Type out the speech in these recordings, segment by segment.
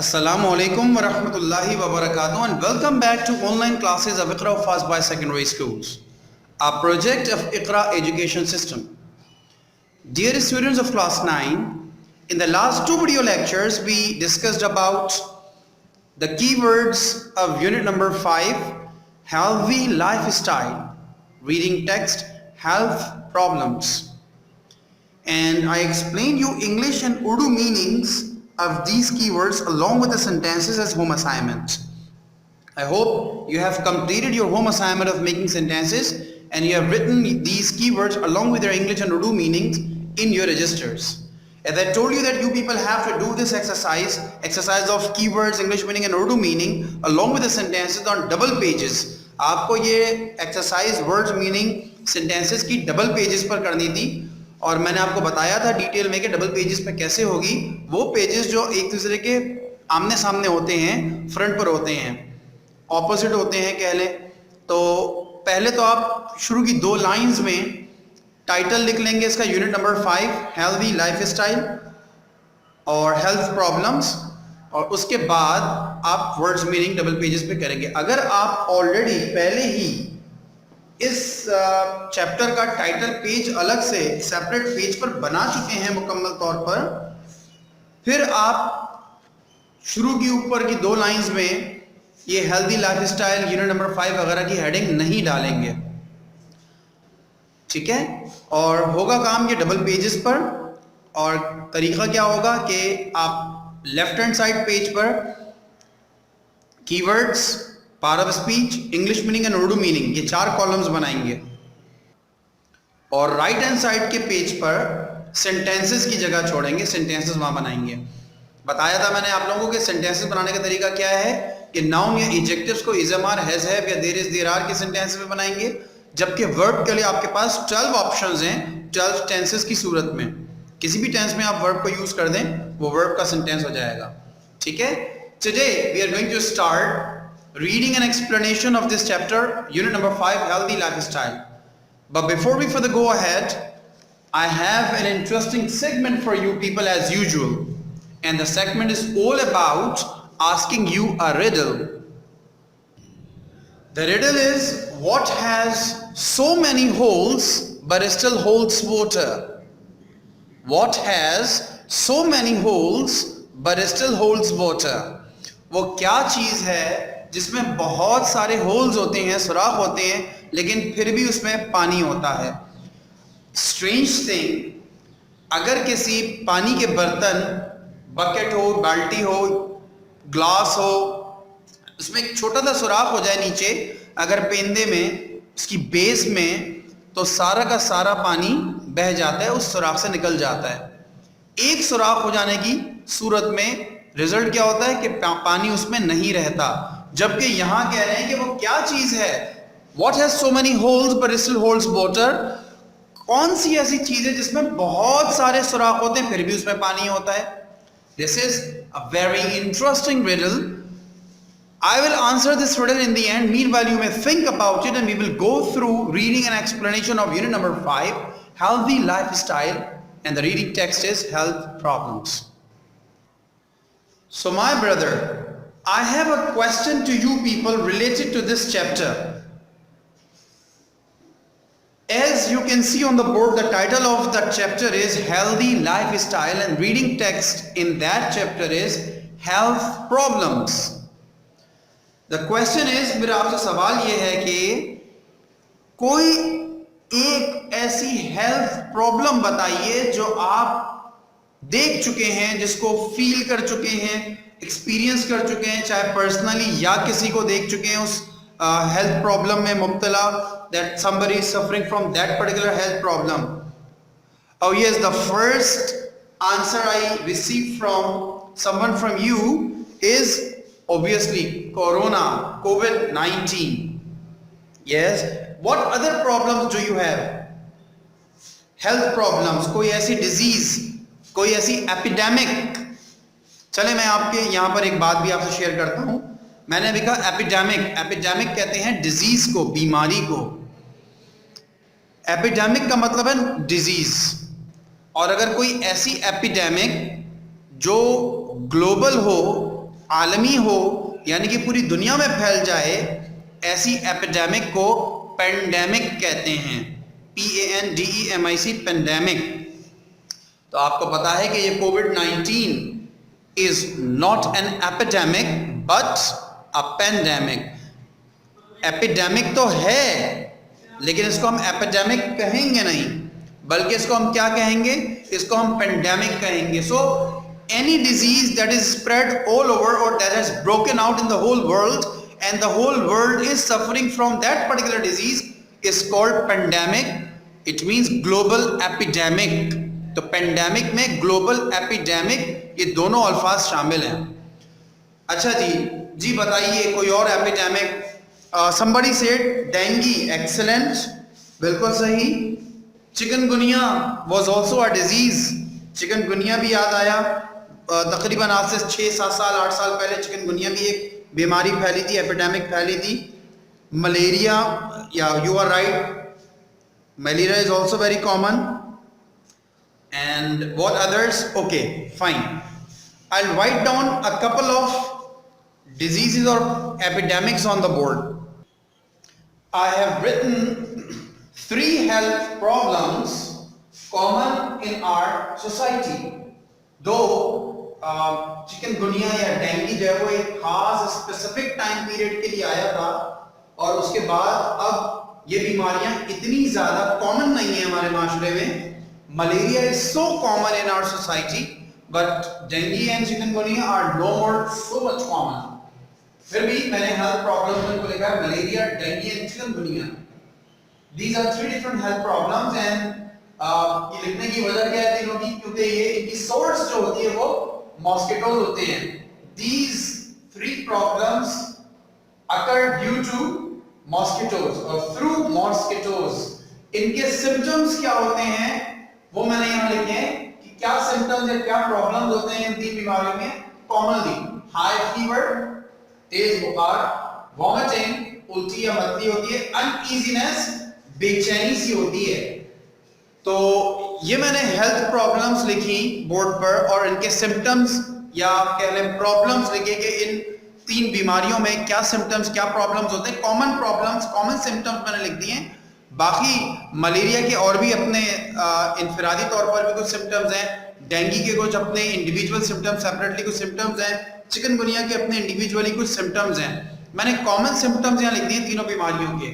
Assalamualaikum warahmatullahi wabarakatuh and welcome back to online classes of Iqra Fast by Secondary Schools, a project of Iqra Education System. Dear students of class 9, in the last two video lectures we discussed about the keywords of unit number 5, healthy lifestyle, reading text, health problems. And I explained you English and Urdu meanings of these keywords along with the sentences as home assignment. I hope you have completed your home assignment of making sentences and you have written these keywords along with their English and Urdu meanings in your registers. As I told you that you people have to do this exercise of keywords, English meaning and Urdu meaning along with the sentences on double pages. आपको ये exercise words meaning sentences की double pages पर करनी थी और मैंने आपको बताया था डिटेल में कि डबल पेजेस पे कैसे होगी। वो पेजेस जो एक दूसरे के आमने सामने होते हैं, फ्रंट पर होते हैं, ऑपोजिट होते हैं कह लें। तो पहले तो आप शुरू की दो लाइंस में टाइटल लिख लेंगे इसका यूनिट नंबर 5 हेल्दी लाइफस्टाइल और हेल्थ प्रॉब्लम्स, और उसके बाद आप वर्ड्स मीनिंग डबल पेजेस पे करेंगे। अगर आप ऑलरेडी पहले ही इस चैप्टर का टाइटल पेज अलग से सेपरेट पेज पर बना चुके हैं मुकम्मल तौर पर, फिर आप शुरू की ऊपर की दो लाइंस में ये हेल्दी लाइफस्टाइल यूनिट नंबर 5 वगैरह की हेडिंग नहीं डालेंगे, ठीक है। और होगा काम ये डबल पेजेस पर। और तरीका क्या होगा कि आप लेफ्ट हैंड साइड पेज पर keywords, part of speech, English meaning and Urdu meaning, ये 4 कॉलम्स बनाएंगे और राइट हैंड साइड के पेज पर सेंटेंसेस की जगह छोड़ेंगे, सेंटेंसेस वहां बनाएंगे। बताया था मैंने आप लोगों को सेंटेंसेस बनाने का तरीका क्या है कि नाउन या एडजेक्टिव्स को is, am, are, has, have या देयर इज, देयर आर के सेंटेंस में बनाएंगे, जबकि वर्ब के लिए आपके पास 12 ऑप्शंस हैं 12 टेंसेस की सूरत में। किसी भी टेंस में आप वर्ब को यूज कर दें वो वर्ब का सेंटेंस हो जाएगा, ठीक है। Today we are going to start reading and explanation of this chapter, unit number 5, healthy lifestyle. But before we further go ahead, I have an interesting segment for you people as usual, and the segment is all about asking you a riddle. The riddle is, what has so many holes but still holds water? What has so many holes but still holds water? वो क्या चीज है जिसमें बहुत सारे holes होते हैं, सुराख होते हैं, लेकिन फिर भी उसमें पानी होता है। स्ट्रेंज थिंग, अगर किसी पानी के बर्तन, बकेट हो, बाल्टी हो, ग्लास हो, उसमें एक छोटा सा सुराख हो जाए नीचे अगर पेंदे में, उसकी बेस में, तो सारा का सारा पानी बह जाता है, उस सुराख से निकल जाता है। एक सुराख हो जाने की सूरत में रिजल्ट क्या होता है कि पानी उसमें नहीं रहता। जबकि यहां कह रहे हैं कि वो क्या चीज है, What has so many holes but still holds water? कौन सी ऐसी चीज है जिसमें बहुत सारे सुराख होते हैं फिर भी उसमें पानी होता है? This is a very interesting riddle. I will answer this riddle in the end. Meanwhile, you may think about it and we will go through reading and explanation of unit number 5, healthy lifestyle, and the reading text is health problems. So my brother, I have a question to you people related to this chapter. As you can see on the board, the title of that chapter is Healthy Lifestyle and reading text in that chapter is Health Problems. The question is, मेरा आपसे सवाल ये है कि कोई एक ऐसी health problem बताइए जो आप देख चुके हैं, जिसको फील कर चुके हैं, एक्सपीरियंस कर चुके हैं, चाहे पर्सनली या किसी को देख चुके हैं उस हेल्थ प्रॉब्लम में मुब्तला, that somebody is suffering from that particular health problem. Oh yes, the first answer I received from someone from you is obviously corona, COVID-19. Yes. What other problems do you have? Health problems, कोई ऐसी disease, कोई ऐसी epidemic. चले मैं आपके यहां पर एक बात भी आपसे शेयर करता हूं। मैंने अभी कहा एपिडेमिक, एपिडेमिक कहते हैं डिजीज को, बीमारी को। एपिडेमिक का मतलब है डिजीज, और अगर कोई ऐसी एपिडेमिक जो ग्लोबल हो, आलमी हो यानी कि पूरी दुनिया में फैल जाए, ऐसी एपिडेमिक को पेंडेमिक कहते हैं। PANDEMIC, pandemic. तो आपको पता है कि ये कोविड-19 is not an epidemic but a pandemic. Epidemic तो है लेकिन इसको हम एपिडेमिक कहेंगे नहीं, बल्कि इसको हम क्या कहेंगे? इसको हम पेंडेमिक कहेंगे। सो any disease that is spread all over or that has broken out in the whole world and the whole world is suffering from that particular disease is called pandemic. It means global epidemic. तो pandemic में global epidemic ये दोनों अल्फाज शामिल हैं। अच्छा जी बताइए कोई और epidemic? Somebody said dengue, excellent, बिल्कुल सही। Chikungunya was also a disease, chikungunya भी याद आया। तकरीबन आज से 6-7 साल 8 साल पहले चिकनगुनिया भी एक बीमारी फैली थी, एपिडेमिक फैली थी। Malaria, yeah you are right, malaria is also very common. And what others? Okay fine, I will write down a couple of diseases और epidemics on the board. I have written 3 health problems common in our society. दो chikungunya या dengue जो है वो एक खास specific time period के लिए आया था और उसके बाद अब ये बीमारियां इतनी ज्यादा कॉमन नहीं है हमारे माशरे में। Malaria is so common in our society but dengue and chikungunya are no more so much common. फिर भी मैंने हेल्थ प्रॉब्लम्स को लिखा है malaria, dengue and chikungunya. These are 3 different health problems and ये लिखने की वजह क्या है तीनों की? क्योंकि ये इनकी सोर्स जो होती है वो मॉस्किटोज होते हैं। These 3 problems occur due to mosquitoes or through mosquitoes. इनके सिम्टम्स क्या होते हैं वो मैंने यहाँ लिखे हैं कि क्या सिम्टम्स या क्या प्रॉब्लम्स होते हैं इन 3 बीमारियों में कॉमनली। हाई फीवर, तेज बुखार, वॉमिटिंग, उल्टी या मतली होती है, अनईजीनेस, बेचैनी सी होती है। तो ये मैंने हेल्थ प्रॉब्लम्स लिखी बोर्ड पर और इनके सिम्टम्स या कह लें प्रॉब्लम्स लिखे कि इन 3 बीमारियों में क्या सिम्टम्स क्या प्रॉब्लम्स होते हैं। कॉमन प्रॉब्लम्स, कॉमन सिम्टम्स मैंने लिख दिए हैं। बाकी मलेरिया के और भी अपने इनफरादी तौर पर भी कुछ सिम्टम्स हैं, डेंगू के कुछ अपने इंडिविजुअल सिम्टम्स, सेपरेटली कुछ सिम्टम्स हैं, चिकनगुनिया के अपने इंडिविजुअली कुछ सिम्टम्स हैं। मैंने कॉमन सिम्टम्स यहाँ लिख दिए तीनों बीमारियों के।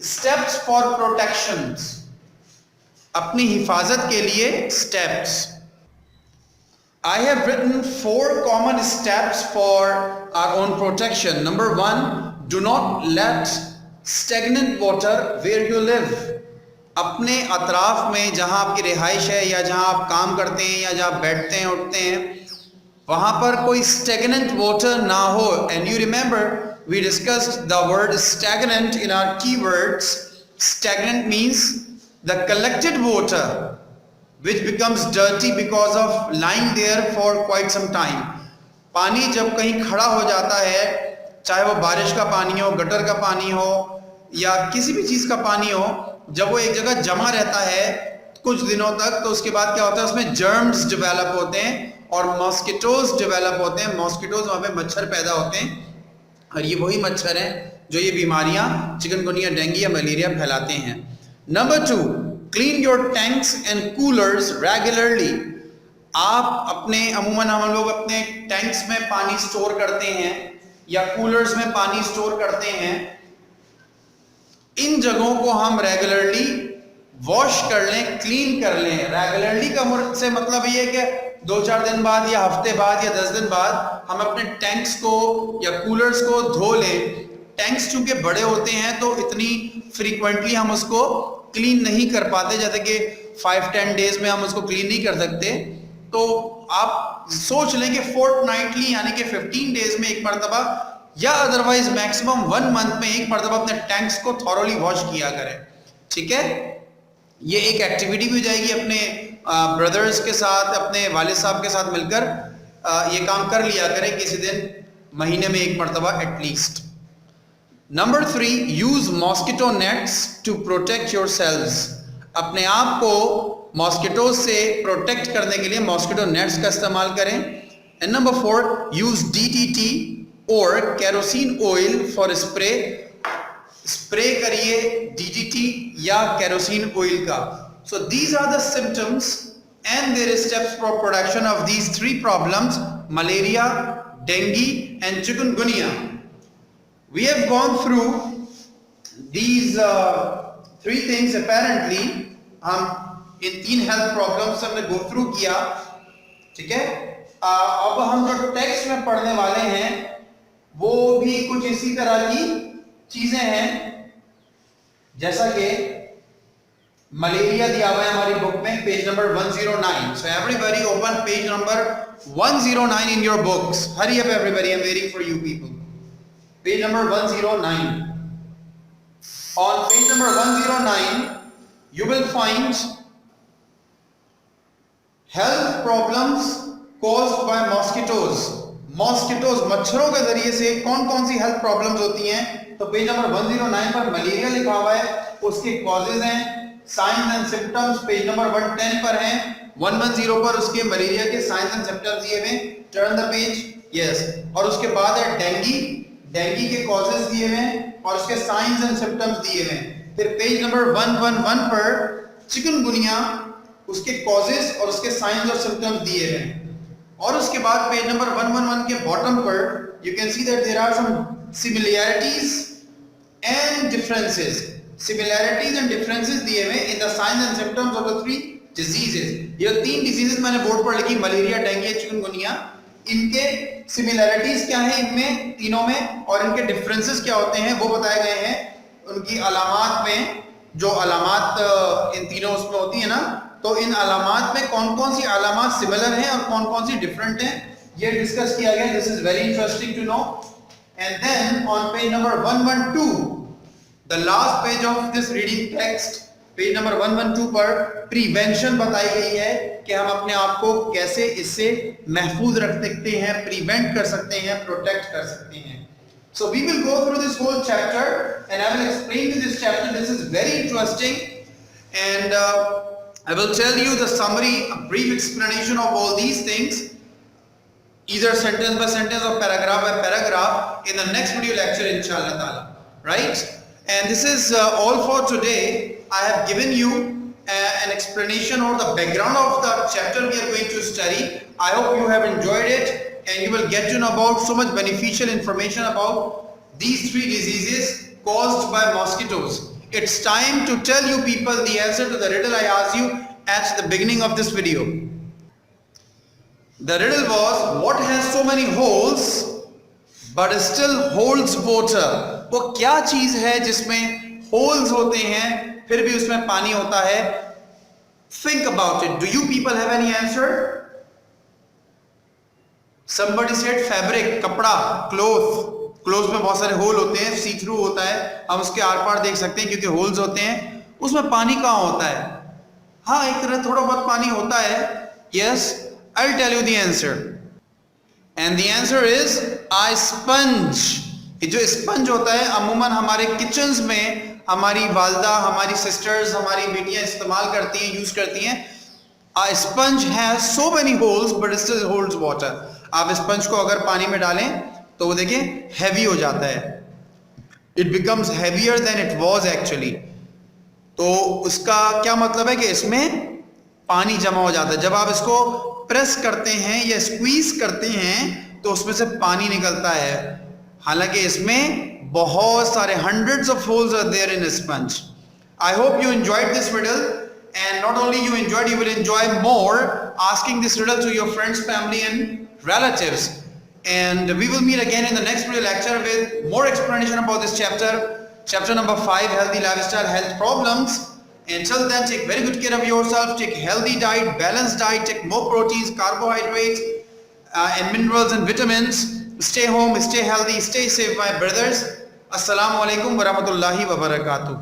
स्टेप्स फॉर प्रोटेक्शन, अपनी हिफाजत के लिए steps. I have written 4 common steps for our own protection. Number 1, do not let stagnant water where you live. अपने अतराफ में जहां आपकी रिहाइश है या जहां आप काम करते हैं या जहां बैठते हैं उठते हैं वहां पर कोई stagnant water ना हो। And you remember we discussed the word stagnant in our keywords. Stagnant means the collected water which becomes dirty because of lying there for quite some time. पानी जब कहीं खड़ा हो जाता है, चाहे वो बारिश का पानी हो, गटर का पानी हो या किसी भी चीज़ का पानी हो, जब वो एक जगह जमा रहता है कुछ दिनों तक तो उसके बाद क्या होता है उसमें जर्म्स डेवलप होते हैं और मॉस्किटोज डेवलप होते हैं। मॉस्किटोज वहाँ पे मच्छर पैदा होते हैं और ये वही मच्छर हैं जो ये बीमारियाँ चिकनगुनिया, डेंगू या मलेरिया फैलाते हैं। Number 2, clean your tanks and coolers regularly. आप अपने अमूमन हम लोग अपने टैंक्स में पानी स्टोर करते हैं या कूलर्स में पानी स्टोर करते हैं। इन जगहों को हम रेगुलरली वॉश कर लें, क्लीन कर लें। रेगुलरली का से मतलब ये है कि 2-4 दिन बाद या हफ्ते बाद या 10 दिन बाद हम अपने टैंक्स को या कूलर्स को धो लें। टैंक्स चूंकि बड़े होते हैं तो इतनी फ्रीक्वेंटली हम उसको क्लीन नहीं कर पाते, जैसे कि 5-10 डेज में हम उसको क्लीन नहीं कर सकते। तो आप सोच लें कि फोर्टनाइटली यानी कि 15 डेज में एक मरतबा या अदरवाइज मैक्सिमम 1 मंथ में एक मरतबा अपने टैंक्स को थॉरोली वॉश किया करें। ठीक है, ये एक एक्टिविटी भी हो जाएगी। अपने ब्रदर्स के साथ, अपने वालिद साहब के साथ मिलकर ये काम कर लिया करें किसी दिन महीने में एक मरतबा at least. Number 3, use mosquito nets to protect yourselves. अपने आप को मॉस्किटो से प्रोटेक्ट करने के लिए मॉस्किटो नेट्स का इस्तेमाल करें। And number 4, use DDT or kerosene oil for spray. Spray करिए DDT या kerosene oil का. So these are the symptoms and their steps for production of these 3 problems: malaria, dengue and chikungunya. We have gone through these 3 things. Apparently हम इन 3 health problems हमने go through किया, ठीक है. अब हम जो टेक्स्ट में पढ़ने वाले हैं वो भी कुछ इसी तरह की चीजें हैं, जैसा कि मलेरिया दिया हुआ है हमारी बुक में, page number 109. So everybody open page number 109 in your books. Hurry up everybody, I'm waiting for you people. Page number 109. On page number 109 you will find health problems caused by mosquitoes. Mosquitoes, मच्छरों के जरिए से कौन कौन सी health problems होती हैं. तो page number 109 पर मलेरिया लिखा हुआ है, उसके कॉजेज हैं, science and symptoms page number 110 पर हैं. 110 पर उसके मलेरिया के साइंस एंड सिम्टम्स दिए हुए. Turn the page. यस. और उसके बाद है डेंगी, डेंगी के कॉजेज दिए हुए और उसके साइंस एंड सिम्टम्स दिए हुए. फिर पेज नंबर 111 पर चिकनगुनिया, उसके कॉजेज और उसके साइंस और सिम्टम्स दिए हुए. और उसके बाद पेज नंबर 111 के बॉटम पर you can see that there are some similarities and differences. Similarities and differences दिए हुए in the signs and symptoms of the 3 diseases. ये 3 डिजीजेस मैंने बोर्ड पर लिखी, मलेरिया, डेंगू, चिकनगुनिया. इनके सिमिलैरिटीज क्या है इनमें तीनों में और इनके डिफरेंसेस क्या होते हैं वो बताए गए हैं. उनकी अलामात में, जो अलामात इन तीनों उसमें होती है ना, तो इन अलामात में कौन कौन सी अलामात सिमिलर हैं और कौन कौन सी डिफरेंट हैं, ये डिस्कस किया गया. This is very interesting to know. And then on page number 112, the last page of this reading text, page number 112 पर प्रिवेंशन बताई गई है कि हम अपने आप को कैसे इससे महफूज रख सकते हैं, प्रिवेंट कर सकते हैं, प्रोटेक्ट कर सकते हैं. So we will go through this whole chapter and I will explain you this chapter. This is very interesting and I will tell you the summary, a brief explanation of all these things, either sentence by sentence or paragraph by paragraph in the next video lecture inshallah ta'ala. Right? And this is all for today. I have given you an explanation or the background of the chapter we are going to study. I hope you have enjoyed it and you will get to know about so much beneficial information about these 3 diseases caused by mosquitoes. It's time to tell you people the answer to the riddle I asked you at the beginning of this video. The riddle was, what has so many holes but still holds water? वो क्या चीज है जिसमें holes होते हैं फिर भी उसमें पानी होता है? Think about it. Do you people have any answer? Somebody said fabric, कपड़ा, cloth. क्लोथ में बहुत सारे होल होते हैं, सी थ्रू होता है, हम उसके आर पार देख सकते हैं क्योंकि होल्स होते हैं. उसमें पानी कहाँ होता है? हाँ, एक तरह थोड़ा बहुत पानी होता है. Yes, I will tell you the answer and the answer is a sponge. ये जो स्पंज होता है अमूमन हमारे किचन्स में हमारी वालदा, हमारी सिस्टर्स, हमारी बेटियां इस्तेमाल करती हैं, यूज करती हैं. A sponge has so many holes but still holds water. आप स्पंज को अगर पानी में डालें तो वो देखिए हैवी हो जाता है. It becomes heavier than it was actually. तो उसका क्या मतलब है कि इसमें पानी जमा हो जाता है. जब आप इसको प्रेस करते हैं या स्क्वीज करते हैं तो उसमें से पानी निकलता है. हालांकि इसमें बहुत सारे hundreds of holes are there in a sponge. I hope you enjoyed this riddle, and not only you enjoyed, you will enjoy more asking this riddle to your friends, family and relatives. And we will meet again in the next video lecture with more explanation about this chapter, chapter number 5, healthy lifestyle, health problems. Until then, take very good care of yourself, take healthy diet, balanced diet, take more proteins, carbohydrates and minerals and vitamins. Stay home, stay healthy, stay safe my brothers. Assalamu alaikum wa rahmatullahi wa barakatuh.